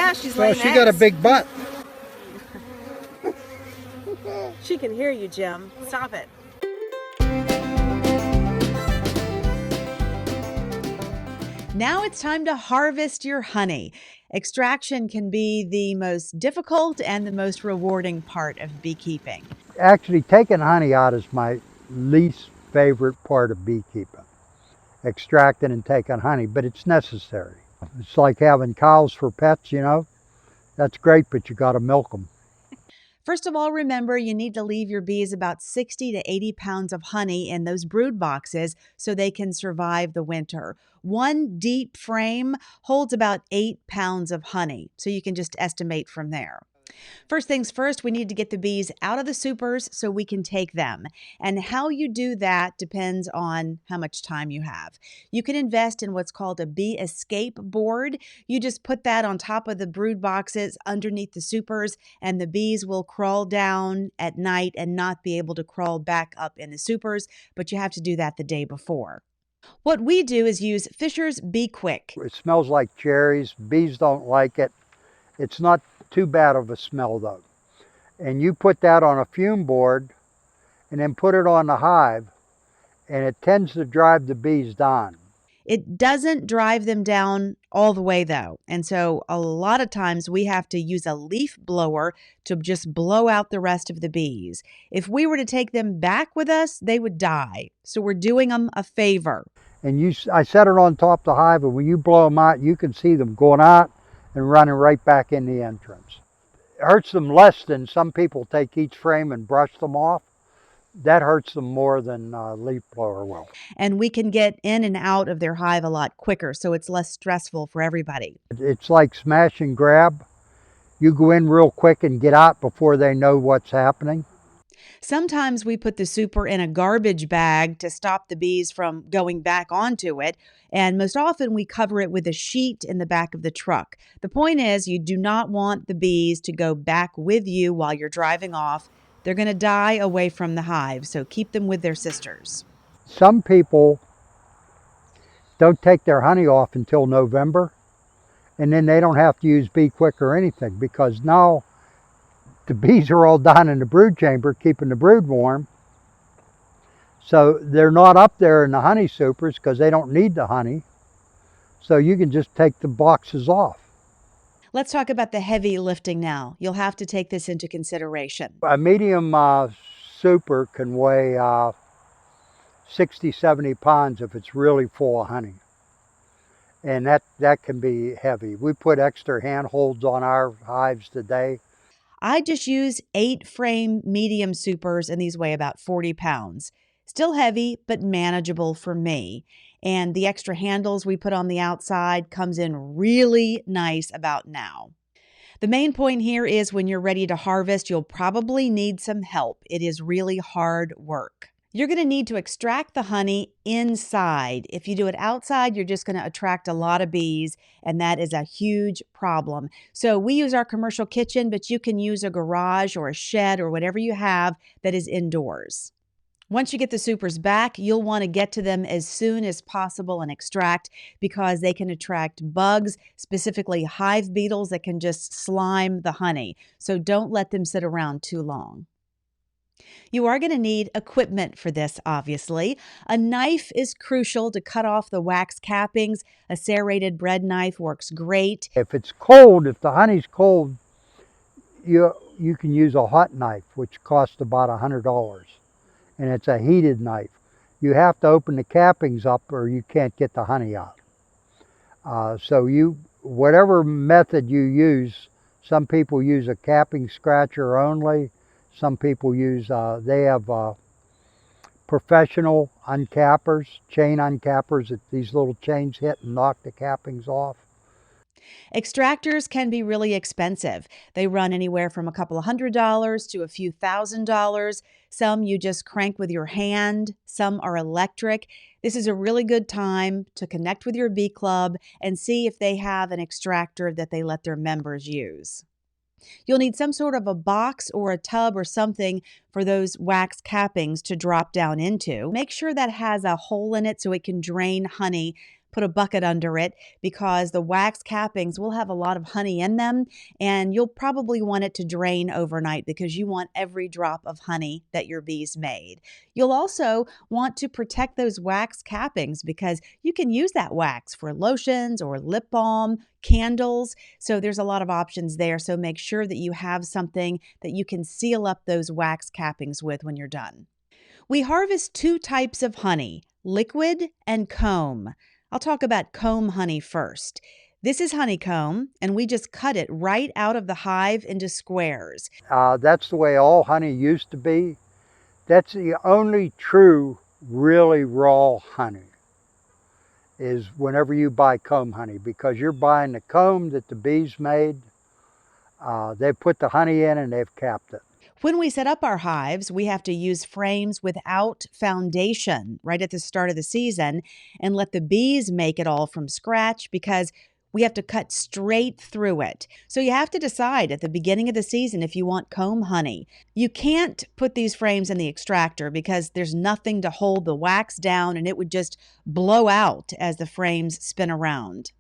Yeah, she's Well, laying she got a eggs. big butt. She can hear you, Jim. Stop it. Now it's time to harvest your honey. Extraction can be the most difficult and the most rewarding part of beekeeping. Actually, taking honey out is my least favorite part of beekeeping. Extracting and taking honey, but it's necessary. It's like having cows for pets, you know. That's great, but you got to milk them. First of all, remember you need to leave your bees about 60 to 80 pounds of honey in those brood boxes so they can survive the winter. One deep frame holds about 8 pounds of honey, so you can just estimate from there. First things first, we need to get the bees out of the supers so we can take them. And how you do that depends on how much time you have. You can invest in what's called a bee escape board. You just put that on top of the brood boxes underneath the supers, and the bees will crawl down at night and not be able to crawl back up in the supers, but you have to do that the day before. What we do is use Fisher's Bee Quick. It smells like cherries. Bees don't like it. It's not too bad of a smell though. And you put that on a fume board and then put it on the hive, and it tends to drive the bees down. It doesn't drive them down all the way though. And so a lot of times we have to use a leaf blower to just blow out the rest of the bees. If we were to take them back with us, they would die. So we're doing them a favor. And I set it on top of the hive, and when you blow them out, you can see them going out and running right back in the entrance. It hurts them less than some people take each frame and brush them off. That hurts them more than a leaf blower will. And we can get in and out of their hive a lot quicker, so it's less stressful for everybody. It's like smash and grab. You go in real quick and get out before they know what's happening. Sometimes we put the super in a garbage bag to stop the bees from going back onto it, and most often we cover it with a sheet in the back of the truck. The point is, you do not want the bees to go back with you while you're driving off. They're going to die away from the hive, so keep them with their sisters. Some people don't take their honey off until November, and then they don't have to use Bee Quick or anything, because now the bees are all down in the brood chamber keeping the brood warm. So they're not up there in the honey supers because they don't need the honey. So you can just take the boxes off. Let's talk about the heavy lifting now. You'll have to take this into consideration. A medium super can weigh 60, 70 pounds if it's really full of honey. And that can be heavy. We put extra handholds on our hives today. I just use 8 frame medium supers, and these weigh about 40 pounds. Still heavy, but manageable for me. And the extra handles we put on the outside comes in really nice about now. The main point here is when you're ready to harvest, you'll probably need some help. It is really hard work. You're going to need to extract the honey inside. If you do it outside, you're just going to attract a lot of bees, and that is a huge problem. So we use our commercial kitchen, but you can use a garage or a shed or whatever you have that is indoors. Once you get the supers back, you'll want to get to them as soon as possible and extract, because they can attract bugs, specifically hive beetles that can just slime the honey. So don't let them sit around too long. You are going to need equipment for this, obviously. A knife is crucial to cut off the wax cappings. A serrated bread knife works great. If it's cold, if the honey's cold, you can use a hot knife, which costs about $100. And it's a heated knife. You have to open the cappings up or you can't get the honey out. So whatever method you use, some people use a capping scratcher only. Some people use, they have professional uncappers, chain uncappers that these little chains hit and knock the cappings off. Extractors can be really expensive. They run anywhere from a couple of $100s to a few $1,000s. Some you just crank with your hand. Some are electric. This is a really good time to connect with your bee club and see if they have an extractor that they let their members use. You'll need some sort of a box or a tub or something for those wax cappings to drop down into. Make sure that has a hole in it so it can drain honey. put a bucket under it because the wax cappings will have a lot of honey in them, and you'll probably want it to drain overnight because you want every drop of honey that your bees made. You'll also want to protect those wax cappings because you can use that wax for lotions or lip balm, candles. So there's a lot of options there. So make sure that you have something that you can seal up those wax cappings with when you're done. We harvest two types of honey, liquid and comb. I'll talk about comb honey first. This is honeycomb, and we just cut it right out of the hive into squares. That's the way all honey used to be. That's the only true, really raw honey, is whenever you buy comb honey, because you're buying the comb that the bees made. They put the honey in and they've capped it. When we set up our hives, we have to use frames without foundation right at the start of the season and let the bees make it all from scratch because we have to cut straight through it. So you have to decide at the beginning of the season if you want comb honey. You can't put these frames in the extractor because there's nothing to hold the wax down and it would just blow out as the frames spin around.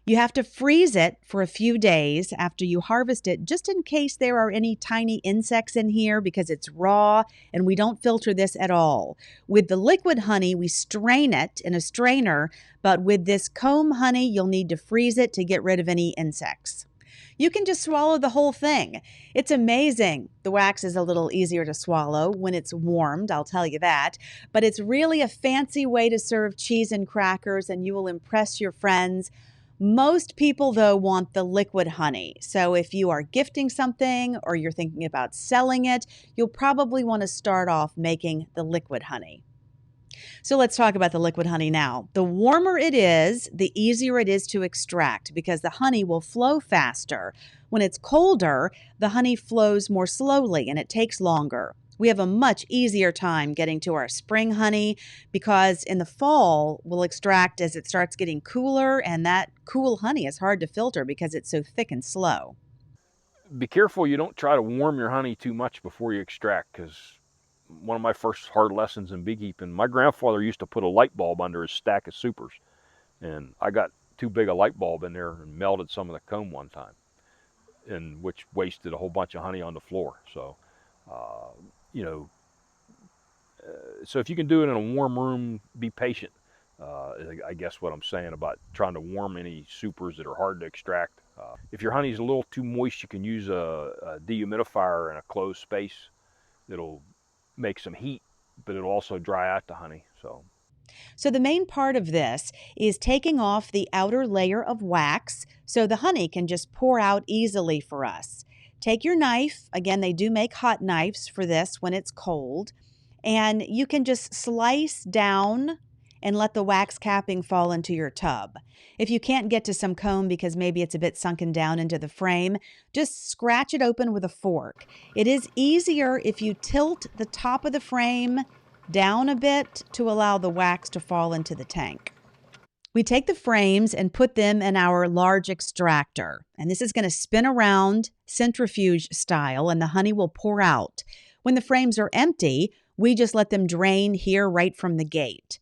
You have to freeze it for a few days after you harvest it, just in case there are any tiny insects in here because it's raw and we don't filter this at all. With the liquid honey, we strain it in a strainer, but with this comb honey, you'll need to freeze it to get rid of any insects. You can just swallow the whole thing. It's amazing. The wax is a little easier to swallow when it's warmed, I'll tell you that. But it's really a fancy way to serve cheese and crackers, and you will impress your friends. Most people, though, want the liquid honey. So if you are gifting something or you're thinking about selling it, you'll probably want to start off making the liquid honey. So let's talk about the liquid honey now. The warmer it is, the easier it is to extract because the honey will flow faster. When it's colder, the honey flows more slowly and it takes longer. We have a much easier time getting to our spring honey because in the fall, we'll extract as it starts getting cooler, and that cool honey is hard to filter because it's so thick and slow. Be careful you don't try to warm your honey too much before you extract, because one of my first hard lessons in beekeeping, my grandfather used to put a light bulb under his stack of supers, and I got too big a light bulb in there and melted some of the comb one time, and which wasted a whole bunch of honey on the floor. So so if you can do it in a warm room, be patient. I guess what I'm saying about trying to warm any supers that are hard to extract. If your honey's a little too moist, you can use a dehumidifier in a closed space. It'll make some heat, but it'll also dry out the honey. So the main part of this is taking off the outer layer of wax so the honey can just pour out easily for us. Take your knife. Again, they do make hot knives for this when it's cold. And you can just slice down and let the wax capping fall into your tub. If you can't get to some comb because maybe it's a bit sunken down into the frame, just scratch it open with a fork. It is easier if you tilt the top of the frame down a bit to allow the wax to fall into the tank. We take the frames and put them in our large extractor, and this is going to spin around centrifuge style, and the honey will pour out. When the frames are empty, we just let them drain here right from the gate.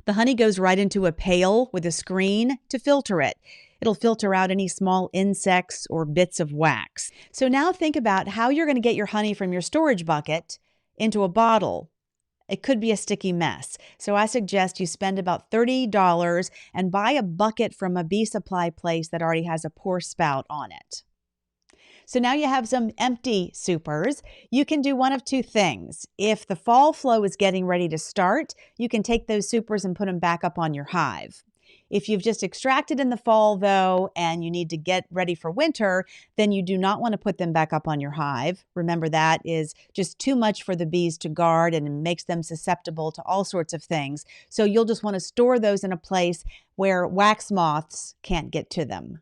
The honey goes right into a pail with a screen to filter it. It'll filter out any small insects or bits of wax. So now think about how you're going to get your honey from your storage bucket into a bottle. It could be a sticky mess. So I suggest you spend about $30 and buy a bucket from a bee supply place that already has a pour spout on it. So now you have some empty supers. You can do one of two things. If the fall flow is getting ready to start, you can take those supers and put them back up on your hive. If you've just extracted in the fall, though, and you need to get ready for winter, then you do not want to put them back up on your hive. Remember, that is just too much for the bees to guard and makes them susceptible to all sorts of things. So you'll just want to store those in a place where wax moths can't get to them.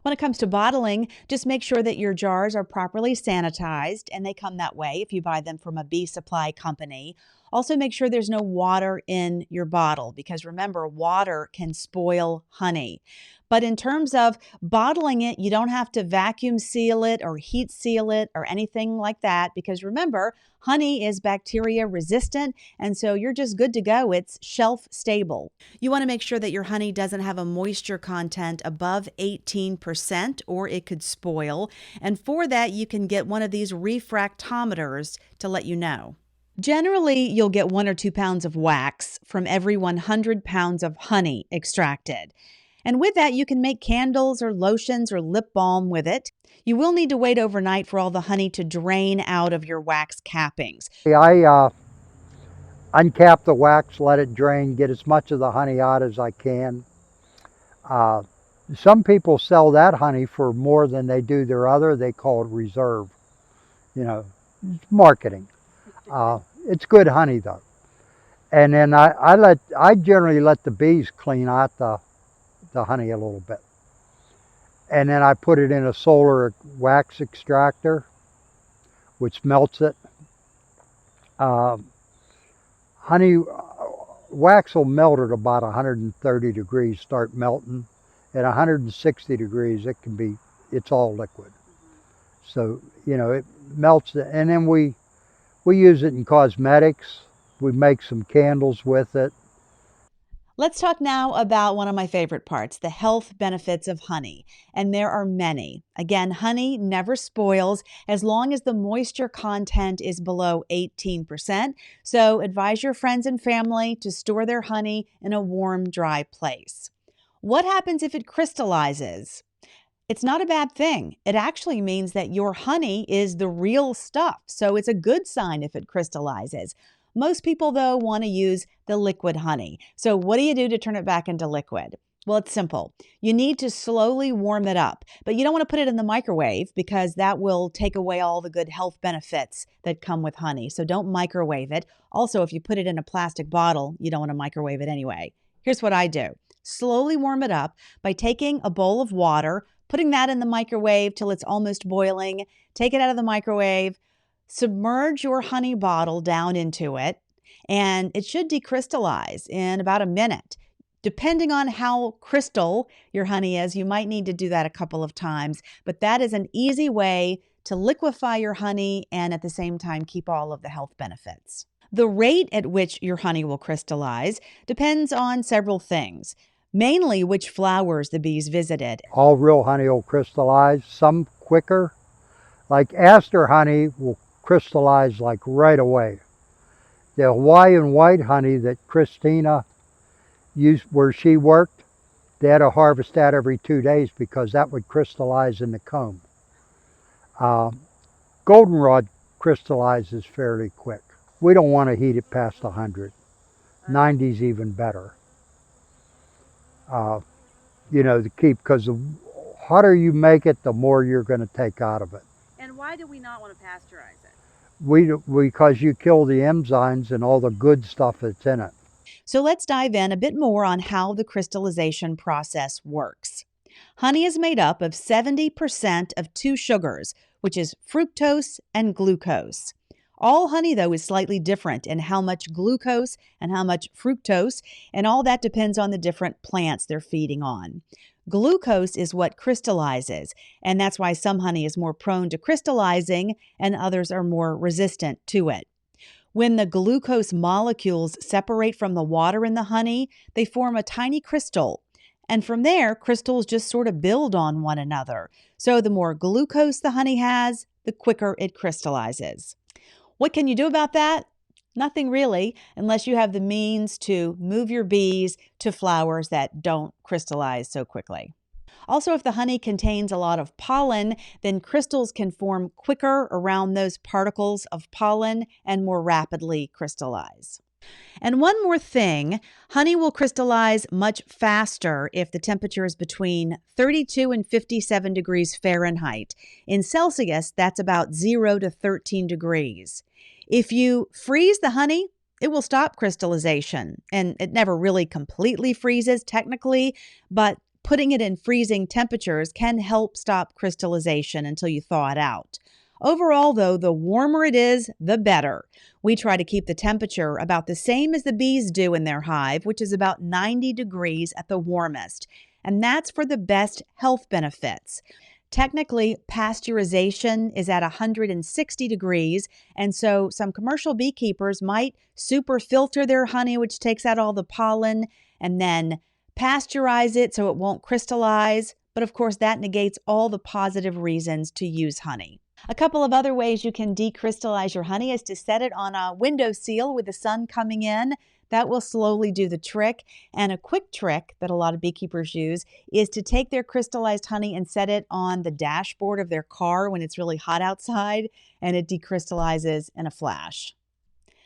When it comes to bottling, just make sure that your jars are properly sanitized, and they come that way if you buy them from a bee supply company. Also, make sure there's no water in your bottle because remember, water can spoil honey. But in terms of bottling it, you don't have to vacuum seal it or heat seal it or anything like that because remember, honey is bacteria resistant and so you're just good to go. It's shelf stable. You want to make sure that your honey doesn't have a moisture content above 18% or it could spoil. And for that, you can get one of these refractometers to let you know. Generally, you'll get 1 or 2 pounds of wax from every 100 pounds of honey extracted. And with that, you can make candles or lotions or lip balm with it. You will need to wait overnight for all the honey to drain out of your wax cappings. I uncap the wax, let it drain, get as much of the honey out as I can. Some people sell that honey for more than they do their other. They call it reserve. You know, it's marketing. It's good honey though. And then I generally let the bees clean out the honey a little bit. And then I put it in a solar wax extractor, which melts it. Honey, wax will melt at about 130 degrees, start melting. At 160 degrees, it's all liquid. So, you know, it melts it. And then we use it in cosmetics. We make some candles with it. Let's talk now about one of my favorite parts, the health benefits of honey. And there are many. Again, honey never spoils as long as the moisture content is below 18%. So advise your friends and family to store their honey in a warm, dry place. What happens if it crystallizes? It's not a bad thing. It actually means that your honey is the real stuff. So it's a good sign if it crystallizes. Most people, though, want to use the liquid honey. So what do you do to turn it back into liquid? Well, it's simple. You need to slowly warm it up, but you don't want to put it in the microwave because that will take away all the good health benefits that come with honey. So don't microwave it. Also, if you put it in a plastic bottle, you don't want to microwave it anyway. Here's what I do. Slowly warm it up by taking a bowl of water, putting that in the microwave till it's almost boiling, take it out of the microwave, submerge your honey bottle down into it, and it should decrystallize in about a minute. Depending on how crystal your honey is, you might need to do that a couple of times, but that is an easy way to liquefy your honey and at the same time keep all of the health benefits. The rate at which your honey will crystallize depends on several things, mainly which flowers the bees visited. All real honey will crystallize, some quicker. Like aster honey will crystallize like right away. The Hawaiian white honey that Christina used where she worked, they had to harvest that every 2 days because that would crystallize in the comb. Goldenrod crystallizes fairly quick. We don't want to heat it past 100. 90's even better. You know, to keep, because the hotter you make it, the more you're going to take out of it. And why do we not want to pasteurize it? Because you kill the enzymes and all the good stuff that's in it. So let's dive in a bit more on how the crystallization process works. Honey is made up of 70% of two sugars, which is fructose and glucose. All honey, though, is slightly different in how much glucose and how much fructose, and all that depends on the different plants they're feeding on. Glucose is what crystallizes, and that's why some honey is more prone to crystallizing and others are more resistant to it. When the glucose molecules separate from the water in the honey, they form a tiny crystal. And from there, crystals just sort of build on one another. So the more glucose the honey has, the quicker it crystallizes. What can you do about that? Nothing really, unless you have the means to move your bees to flowers that don't crystallize so quickly. Also, if the honey contains a lot of pollen, then crystals can form quicker around those particles of pollen and more rapidly crystallize. And one more thing, honey will crystallize much faster if the temperature is between 32 and 57 degrees Fahrenheit. In Celsius, that's about 0 to 13 degrees. If you freeze the honey, it will stop crystallization. And it never really completely freezes technically, but putting it in freezing temperatures can help stop crystallization until you thaw it out. Overall, though, the warmer it is, the better. We try to keep the temperature about the same as the bees do in their hive, which is about 90 degrees at the warmest. And that's for the best health benefits. Technically, pasteurization is at 160 degrees, and so some commercial beekeepers might super filter their honey, which takes out all the pollen, and then pasteurize it so it won't crystallize. But of course, that negates all the positive reasons to use honey. A couple of other ways you can decrystallize your honey is to set it on a windowsill with the sun coming in. That will slowly do the trick. And a quick trick that a lot of beekeepers use is to take their crystallized honey and set it on the dashboard of their car when it's really hot outside, and it decrystallizes in a flash.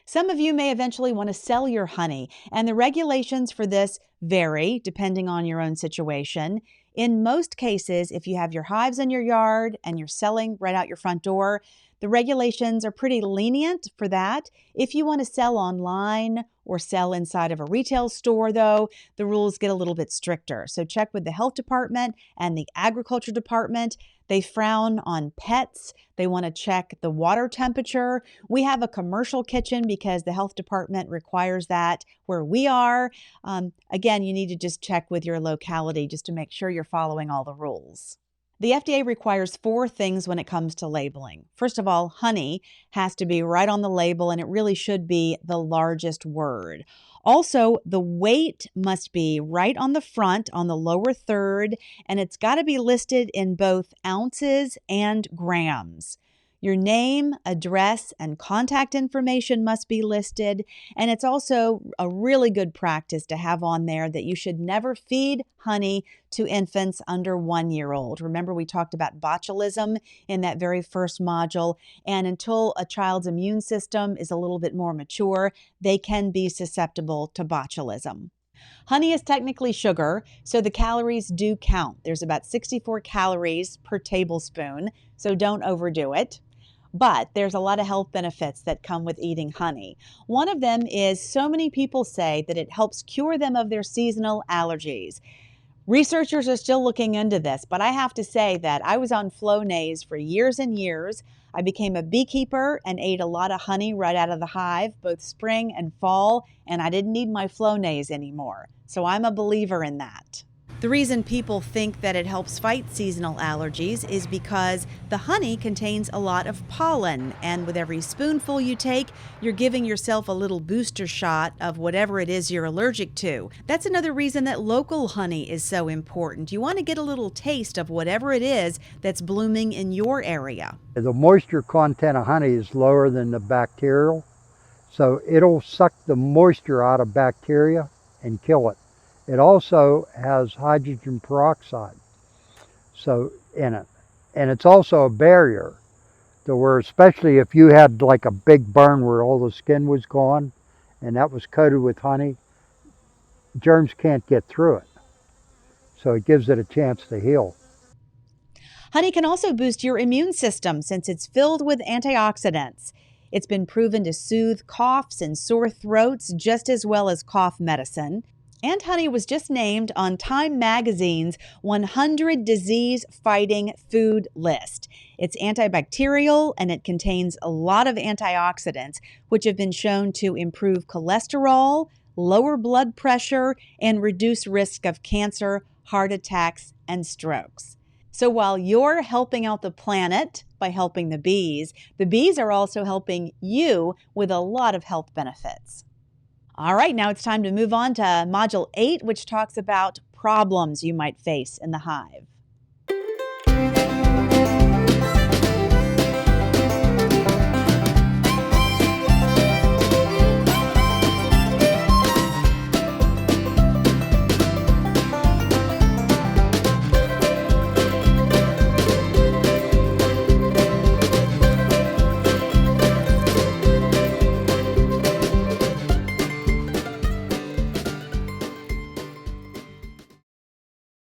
Some of you may eventually want to sell your honey, and the regulations for this vary depending on your own situation. In most cases, if you have your hives in your yard and you're selling right out your front door, the regulations are pretty lenient for that. If you want to sell online or sell inside of a retail store, though, the rules get a little bit stricter. So check with the health department and the agriculture department. They frown on pets. They want to check the water temperature. We have a commercial kitchen because the health department requires that where we are. Again, you need to just check with your locality just to make sure you're following all the rules. The FDA requires 4 things when it comes to labeling. First of all, honey has to be right on the label, and it really should be the largest word. Also, the weight must be right on the front, on the lower third, and it's got to be listed in both ounces and grams. Your name, address, and contact information must be listed, and it's also a really good practice to have on there that you should never feed honey to infants under 1 year old. Remember, we talked about botulism in that very first module, and until a child's immune system is a little bit more mature, they can be susceptible to botulism. Honey is technically sugar, so the calories do count. There's about 64 calories per tablespoon, so don't overdo it. But there's a lot of health benefits that come with eating honey. One of them is so many people say that it helps cure them of their seasonal allergies. Researchers are still looking into this, but I have to say that I was on Flonase for years and years. I became a beekeeper and ate a lot of honey right out of the hive, both spring and fall, and I didn't need my Flonase anymore. So I'm a believer in that. The reason people think that it helps fight seasonal allergies is because the honey contains a lot of pollen, and with every spoonful you take, you're giving yourself a little booster shot of whatever it is you're allergic to. That's another reason that local honey is so important. You want to get a little taste of whatever it is that's blooming in your area. The moisture content of honey is lower than the bacterial, so it'll suck the moisture out of bacteria and kill it. It also has hydrogen peroxide in it. And it's also a barrier to where, especially if you had like a big burn where all the skin was gone and that was coated with honey, germs can't get through it. So it gives it a chance to heal. Honey can also boost your immune system since it's filled with antioxidants. It's been proven to soothe coughs and sore throats just as well as cough medicine. And honey was just named on Time Magazine's 100 disease-fighting food list. It's antibacterial and it contains a lot of antioxidants, which have been shown to improve cholesterol, lower blood pressure, and reduce risk of cancer, heart attacks, and strokes. So while you're helping out the planet by helping the bees are also helping you with a lot of health benefits. All right, now it's time to move on to Module 8, which talks about problems you might face in the hive.